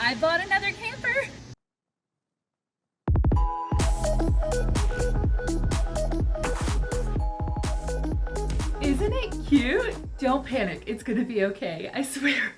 I bought another camper. Isn't it cute? Don't panic, it's gonna be okay, I swear.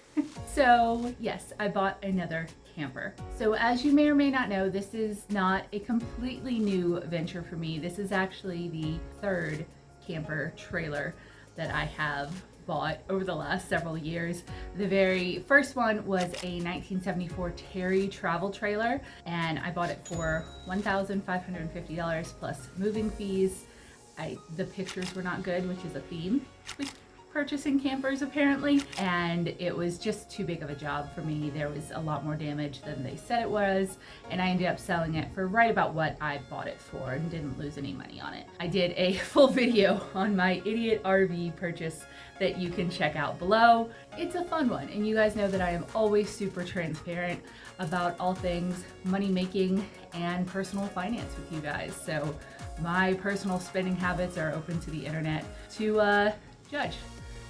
So yes, I bought another camper. So as you may or may not know, this is not a completely new venture for me. This is actually the third camper trailer that I have bought over the last several years. The very first one was a 1974 Terry travel trailer, and I bought it for $1,550 plus moving fees. The pictures were not good, which is a theme with purchasing campers apparently, and it was just too big of a job for me. There was a lot more damage than they said it was, and I ended up selling it for right about what I bought it for and didn't lose any money on it. I did a full video on my idiot RV purchase that you can check out below. It's a fun one, and you guys know that I am always super transparent about all things money making and personal finance with you guys. So my personal spending habits are open to the internet to judge,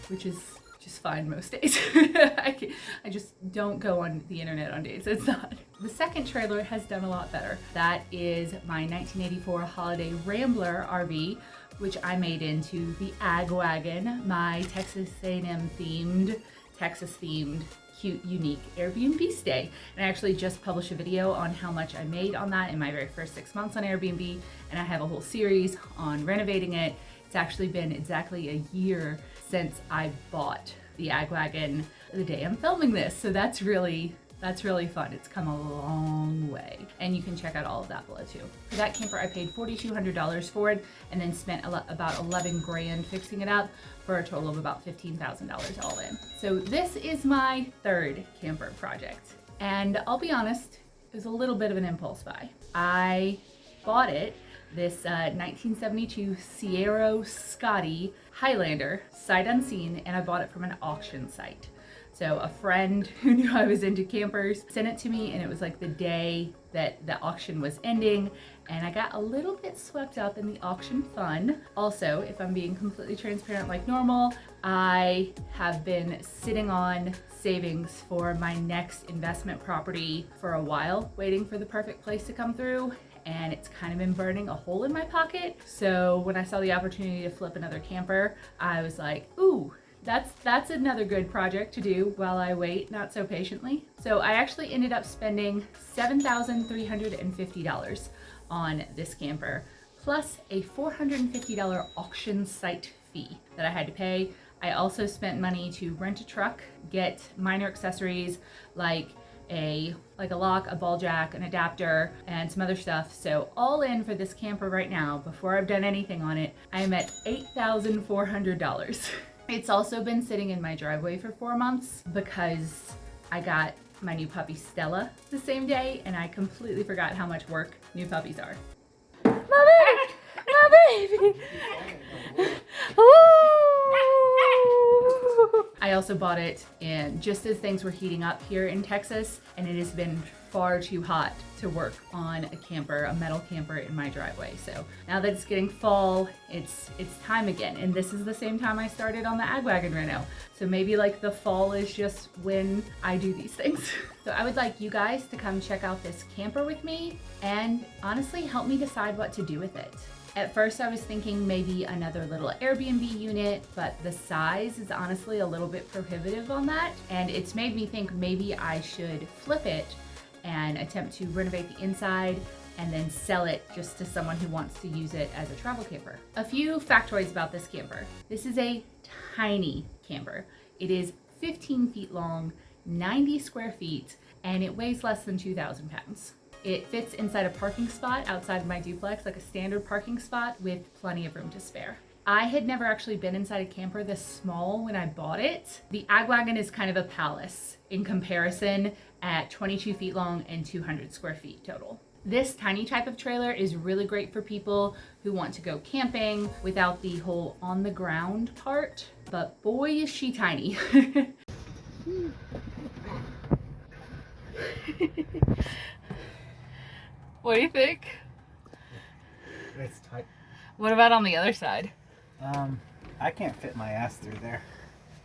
which is just fine most days. I just don't go on the internet on days it's not. The second trailer has done a lot better. That is my 1984 Holiday Rambler RV, which I made into the Ag Wagon, my Texas A&M themed, Texas themed, cute, unique Airbnb stay. And I actually just published a video on how much I made on that in my very first 6 months on Airbnb, and I have a whole series on renovating it. It's actually been exactly a year since I bought the Ag Wagon the day I'm filming this, so that's really fun. It's come a long way, and you can check out all of that below too. For that camper, I paid $4,200 for it, and then spent about 11 grand fixing it up, for a total of about $15,000 all in. So this is my third camper project, and I'll be honest, it was a little bit of an impulse buy. I bought it, this 1972 Sierra Scotty Highlander, sight unseen, and I bought it from an auction site. So a friend who knew I was into campers sent it to me, and it was like the day that the auction was ending, and I got a little bit swept up in the auction fun. Also, if I'm being completely transparent like normal, I have been sitting on savings for my next investment property for a while, waiting for the perfect place to come through, and it's kind of been burning a hole in my pocket. So when I saw the opportunity to flip another camper, I was like, ooh, that's another good project to do while I wait not so patiently. So I actually ended up spending $7,350 on this camper, plus a $450 auction site fee that I had to pay. I also spent money to rent a truck, get minor accessories like a lock, a ball jack, an adapter, and some other stuff. So all in for this camper right now, before I've done anything on it, I am at $8,400. It's also been sitting in my driveway for 4 months because I got my new puppy Stella the same day, and I completely forgot how much work new puppies are. My baby! I also bought it in just as things were heating up here in Texas, and it has been far too hot to work on a camper, a metal camper in my driveway. So now that it's getting fall, it's time again. And this is the same time I started on the Ag Wagon reno. So maybe like the fall is just when I do these things. So I would like you guys to come check out this camper with me and honestly help me decide what to do with it. At first I was thinking maybe another little Airbnb unit, but the size is honestly a little bit prohibitive on that. And it's made me think maybe I should flip it and attempt to renovate the inside and then sell it just to someone who wants to use it as a travel camper. A few factoids about this camper. This is a tiny camper. It is 15 feet long, 90 square feet, and it weighs less than 2,000 pounds. It fits inside a parking spot outside of my duplex, like a standard parking spot with plenty of room to spare. I had never actually been inside a camper this small when I bought it. The Ag Wagon is kind of a palace in comparison at 22 feet long and 200 square feet total. This tiny type of trailer is really great for people who want to go camping without the whole on the ground part, but boy is she tiny. What do you think? It's tight. What about on the other side? I can't fit my ass through there.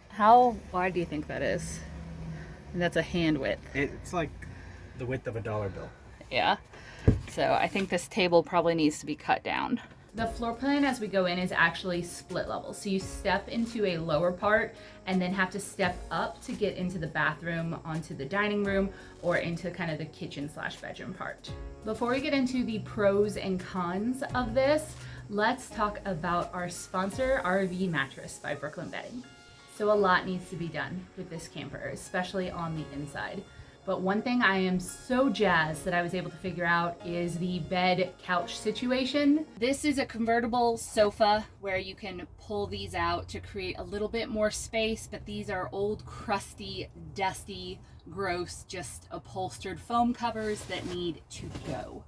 How wide do you think that is? And that's a hand width. It's like the width of a dollar bill. Yeah. So I think this table probably needs to be cut down. The floor plan as we go in is actually split level. So you step into a lower part and then have to step up to get into the bathroom, onto the dining room, or into kind of the kitchen/bedroom part. Before we get into the pros and cons of this, let's talk about our sponsor, RV Mattress by Brooklyn Bedding. So a lot needs to be done with this camper, especially on the inside. But one thing I am so jazzed that I was able to figure out is the bed couch situation. This is a convertible sofa where you can pull these out to create a little bit more space, but these are old, crusty, dusty, gross, just upholstered foam covers that need to go.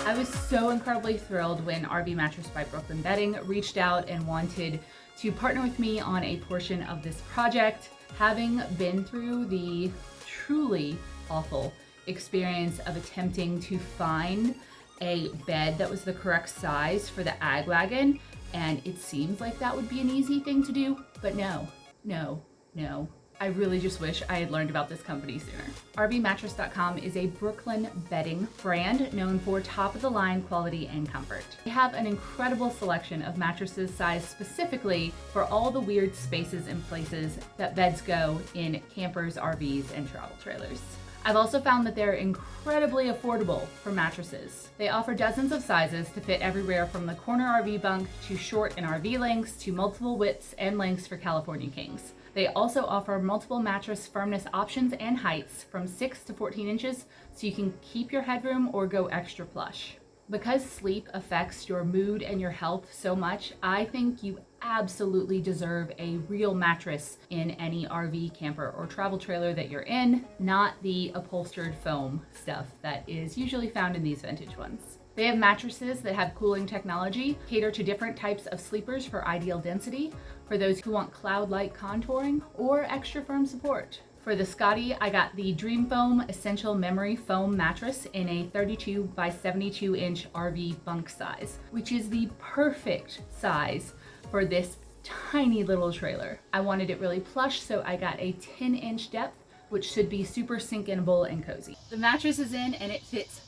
I was so incredibly thrilled when RV Mattress by Brooklyn Bedding reached out and wanted to partner with me on a portion of this project. Having been through the truly awful experience of attempting to find a bed that was the correct size for the ag wagon, and it seems like that would be an easy thing to do, but no. I really just wish I had learned about this company sooner. RVmattress.com is a Brooklyn bedding brand known for top-of-the-line quality and comfort. They have an incredible selection of mattresses sized specifically for all the weird spaces and places that beds go in campers, RVs, and travel trailers. I've also found that they're incredibly affordable for mattresses. They offer dozens of sizes to fit everywhere from the corner RV bunk to short and RV lengths to multiple widths and lengths for California kings. They also offer multiple mattress firmness options and heights from 6 to 14 inches, so you can keep your headroom or go extra plush. Because sleep affects your mood and your health so much, I think you absolutely deserve a real mattress in any RV, camper, or travel trailer that you're in, not the upholstered foam stuff that is usually found in these vintage ones. They have mattresses that have cooling technology, cater to different types of sleepers for ideal density, for those who want cloud-like contouring, or extra firm support. For the Scotty, I got the Dream Foam Essential Memory Foam Mattress in a 32 by 72 inch RV bunk size, which is the perfect size for this tiny little trailer. I wanted it really plush, so I got a 10-inch depth, which should be super sink-inable and cozy. The mattress is in and it fits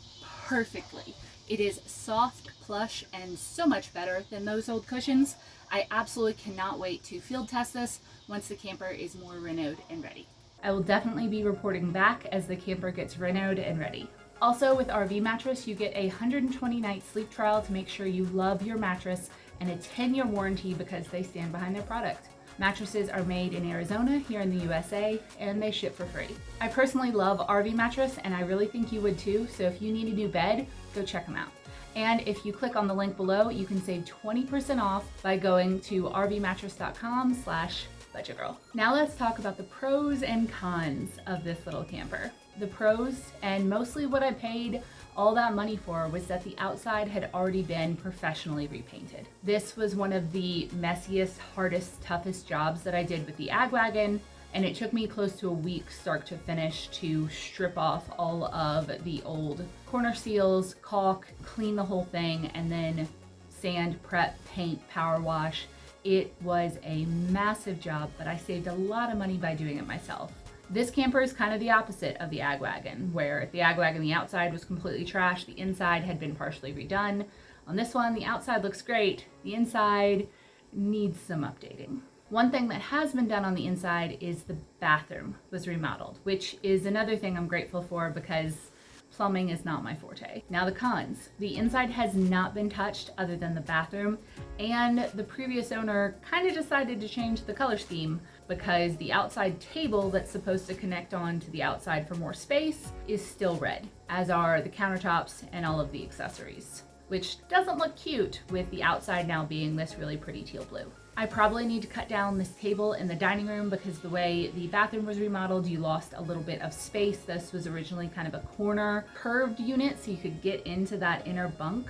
perfectly. It is soft, plush, and so much better than those old cushions. I absolutely cannot wait to field test this once the camper is more renoed and ready. I will definitely be reporting back as the camper gets renoed and ready. Also with RV Mattress, you get a 120-night sleep trial to make sure you love your mattress and a 10-year warranty because they stand behind their product. Mattresses are made in Arizona, here in the USA, and they ship for free. I personally love RV Mattress, and I really think you would too, so if you need a new bed, go check them out. And if you click on the link below, you can save 20% off by going to rvmattress.com/budgetgirl. Now let's talk about the pros and cons of this little camper. The pros, and mostly what I paid all that money for, was that the outside had already been professionally repainted. This was one of the messiest, hardest, toughest jobs that I did with the ag wagon, and it took me close to a week start to finish to strip off all of the old corner seals, caulk, clean the whole thing, and then sand, prep, paint, power wash. It was a massive job, but I saved a lot of money by doing it myself. This camper is kind of the opposite of the ag wagon, where the ag wagon, the outside was completely trashed, the inside had been partially redone. On this one, the outside looks great, the inside needs some updating. One thing that has been done on the inside is the bathroom was remodeled, which is another thing I'm grateful for because plumbing is not my forte. Now the cons. The inside has not been touched other than the bathroom, and the previous owner kind of decided to change the color scheme because the outside table that's supposed to connect on to the outside for more space is still red, as are the countertops and all of the accessories, which doesn't look cute with the outside now being this really pretty teal blue. I probably need to cut down this table in the dining room because the way the bathroom was remodeled, you lost a little bit of space. This was originally kind of a corner curved unit so you could get into that inner bunk,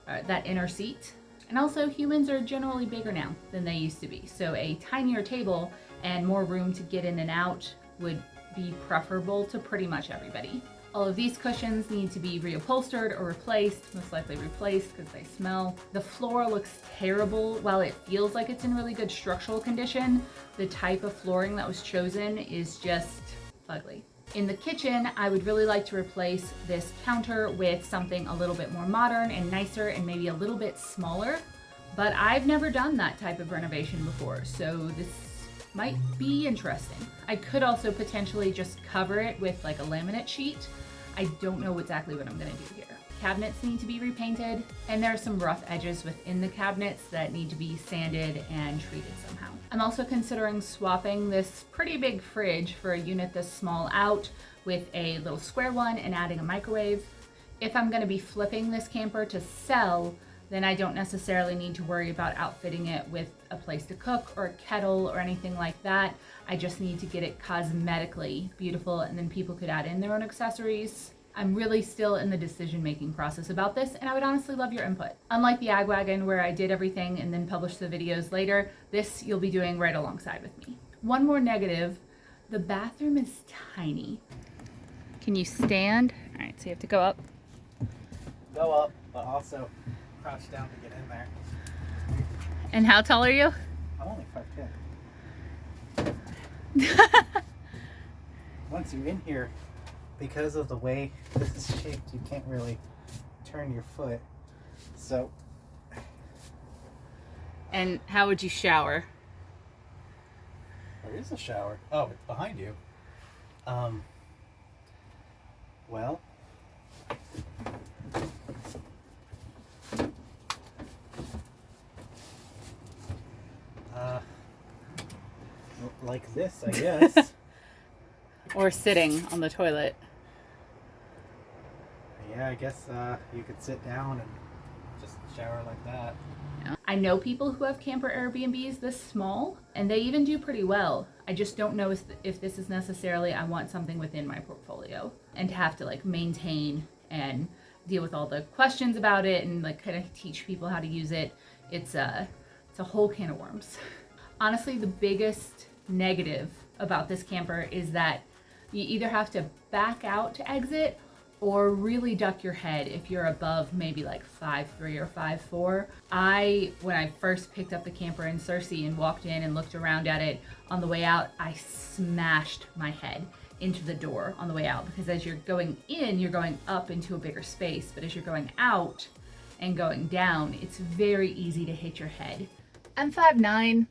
that inner seat. And also humans are generally bigger now than they used to be. So a tinier table and more room to get in and out would be preferable to pretty much everybody. All of these cushions need to be reupholstered or replaced, most likely replaced because they smell. The floor looks terrible. While it feels like it's in really good structural condition, the type of flooring that was chosen is just ugly. In the kitchen, I would really like to replace this counter with something a little bit more modern and nicer and maybe a little bit smaller, but I've never done that type of renovation before, so this might be interesting. I could also potentially just cover it with like a laminate sheet. I don't know exactly what I'm gonna do here. Cabinets need to be repainted, and there are some rough edges within the cabinets that need to be sanded and treated somehow. I'm also considering swapping this pretty big fridge for a unit this small out with a little square one and adding a microwave. If I'm gonna be flipping this camper to sell, then I don't necessarily need to worry about outfitting it with a place to cook or a kettle or anything like that. I just need to get it cosmetically beautiful, and then people could add in their own accessories. I'm really still in the decision-making process about this, and I would honestly love your input. Unlike the Ag Wagon, where I did everything and then published the videos later, this you'll be doing right alongside with me. One more negative, the bathroom is tiny. Can you stand? All right, so you have to go up. Go up, but also crouch down to get in there. And how tall are you? I'm only 5'10". Once you're in here, because of the way this is shaped, you can't really turn your foot. So. And how would you shower? There is a shower. Oh, it's behind you. Well. Like this, I guess. Or sitting on the toilet. Yeah, I guess you could sit down and just shower like that. I know people who have camper Airbnbs this small, and they even do pretty well. I just don't know if this is necessarily, I want something within my portfolio, and to have to like maintain and deal with all the questions about it and like kind of teach people how to use it. It's a whole can of worms. Honestly, the biggest negative about this camper is that you either have to back out to exit or really duck your head if you're above maybe like 5'3" or 5'4". When I first picked up the camper in Searcy and walked in and looked around at it on the way out, I smashed my head into the door on the way out, because as you're going in, you're going up into a bigger space, but as you're going out and going down, it's very easy to hit your head. I'm 5'9",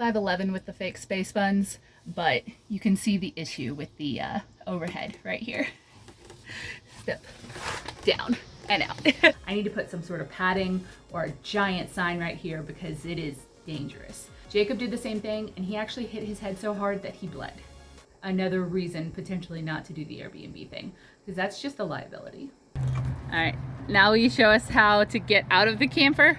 5'11" with the fake space buns, but you can see the issue with the overhead right here. Step down and out. I need to put some sort of padding or a giant sign right here because it is dangerous. Jacob did the same thing, and he actually hit his head so hard that he bled. Another reason potentially not to do the Airbnb thing, because that's just a liability. All right, now will you show us how to get out of the camper?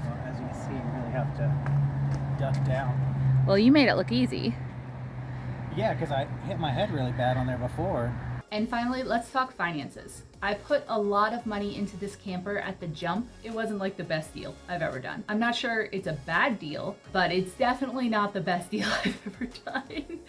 Well, as you can see, you really have to duck down. Well, you made it look easy. Yeah, because I hit my head really bad on there before. And finally, let's talk finances. I put a lot of money into this camper at the jump. It wasn't like the best deal I've ever done. I'm not sure it's a bad deal, but it's definitely not the best deal I've ever done.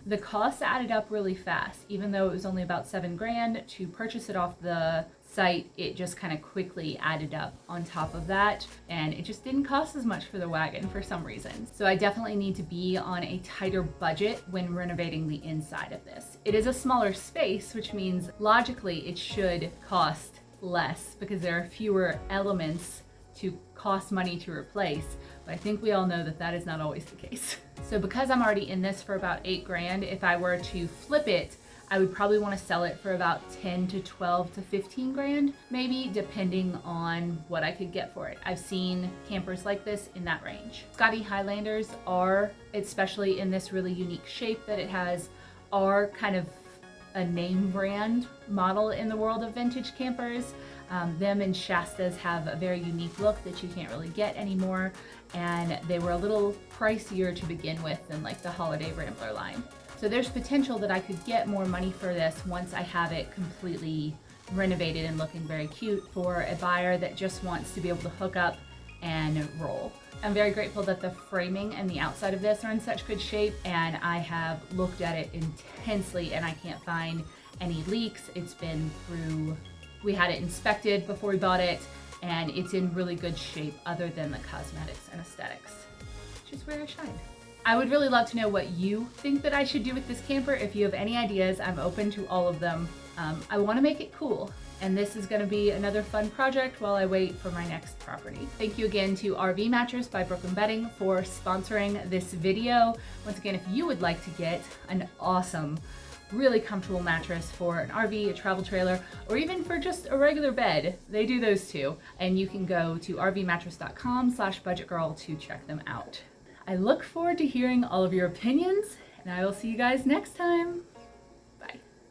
The costs added up really fast. Even though it was only about $7,000 to purchase it off the site, it just kind of quickly added up on top of that, and it just didn't cost as much for the wagon for some reason. So I definitely need to be on a tighter budget when renovating the inside of this. It is a smaller space, which means logically it should cost less because there are fewer elements to cost money to replace, but I think we all know that that is not always the case. So because I'm already in this for about $8,000, if I were to flip it, I would probably want to sell it for about 10 to 12 to 15 grand, maybe, depending on what I could get for it. I've seen campers like this in that range. Scotty Highlanders are, especially in this really unique shape that it has, are kind of a name brand model in the world of vintage campers. Them and Shastas have a very unique look that you can't really get anymore, and they were a little pricier to begin with than like the Holiday Rambler line. So there's potential that I could get more money for this once I have it completely renovated and looking very cute for a buyer that just wants to be able to hook up and roll. I'm very grateful that the framing and the outside of this are in such good shape, and I have looked at it intensely and I can't find any leaks. It's been through, we had it inspected before we bought it, and it's in really good shape other than the cosmetics and aesthetics, which is where I shine. I would really love to know what you think that I should do with this camper. If you have any ideas, I'm open to all of them. I want to make it cool, and this is going to be another fun project while I wait for my next property. Thank you again to RV Mattress by Brooklyn Bedding for sponsoring this video. Once again, if you would like to get an awesome, really comfortable mattress for an RV, a travel trailer, or even for just a regular bed, they do those too. And you can go to rvmattress.com/budgetgirl to check them out. I look forward to hearing all of your opinions, and I will see you guys next time.